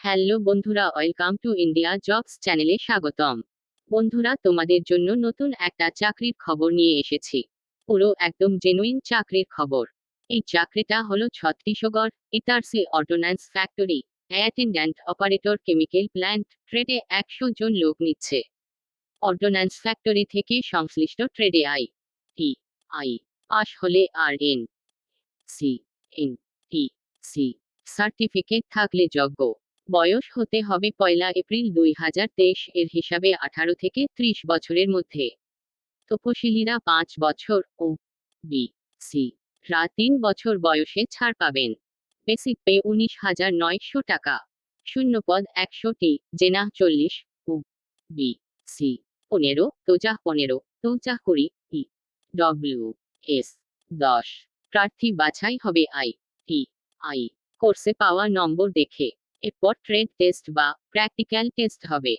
Hello বন্ধুরা, welcome to India jobs চ্যানেলে স্বাগতম। বন্ধুরা, তোমাদের জন্য নতুন একটা চাকরির খবর নিয়ে এসেছি। পুরো একদম জেনুইন চাকরির খবর। এই চাকরিটা হলো Chhattisgarh Itarsi ordnance factory attendant operator chemical plant ট্রেডে 100 জন লোক নিচ্ছে। অর্ডিন্যান্স ফ্যাক্টরি থেকে সংশ্লিষ্ট ট্রেডে আই পাশ হলে আর NTC সার্টিফিকেট থাকলে যোগ্য। বয়স হতে হবে 1 এপ্রিল 2023 এর হিসাবে 18 থেকে 30 বছরের মধ্যে। তপশিলীরা 5 বছর ও BC রা 3 বছর বয়সে ছাড় পাবেন। বেসিক পে 19,900 টাকা। শূন্য পদ 100টি, জেনা 40 ও BC 15, তোজা 15, তোজা 20, EWS 10। প্রার্থী বাছাই হবে ITI কোর্সে পাওয়া নম্বর দেখে। এরপর ট্রেড টেস্ট বা প্র্যাকটিক্যাল টেস্ট হবে।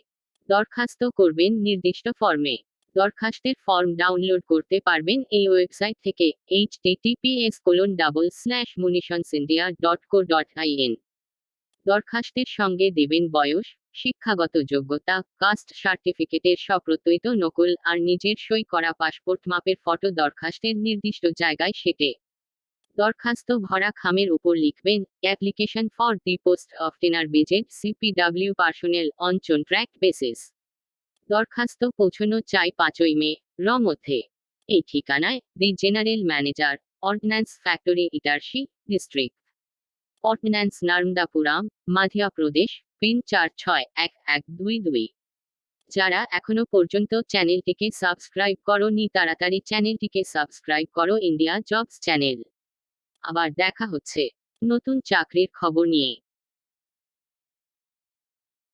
দরখাস্ত করবেন নির্দিষ্ট ফর্মে। দরখাস্তের ফর্ম ডাউনলোড করতে পারবেন এই ওয়েবসাইট থেকে https://munitionsindia.co.in। দরখাস্তের সঙ্গে দেবেন বয়স, শিক্ষাগত যোগ্যতা, কাস্ট সার্টিফিকেটের স্বপ্রত্যয়িত নকল আর নিজের সই করা পাসপোর্ট মাপের ফটো। দরখাস্তের নির্দিষ্ট জায়গায় সেটে দরখাস্ত ভরা খামের উপর লিখবেন, application for the post of tenure based CPW personnel on contract basis. দরখাস্ত পৌঁছানো চাই 5 মে র মধ্যে। এই ঠিকানায় the general manager, ordnance factory, Itarsi district, ordnance, Narmadapuram, Madhya Pradesh, pin 461122। যারা এখনো পর্যন্ত চ্যানেলটিকে সাবস্ক্রাইব করোনি তাড়াতাড়ি চ্যানেলটিকে সাবস্ক্রাইব করো ইন্ডিয়া জবস চ্যানেল। আবার দেখা হচ্ছে নতুন চাকরির খবর নিয়ে।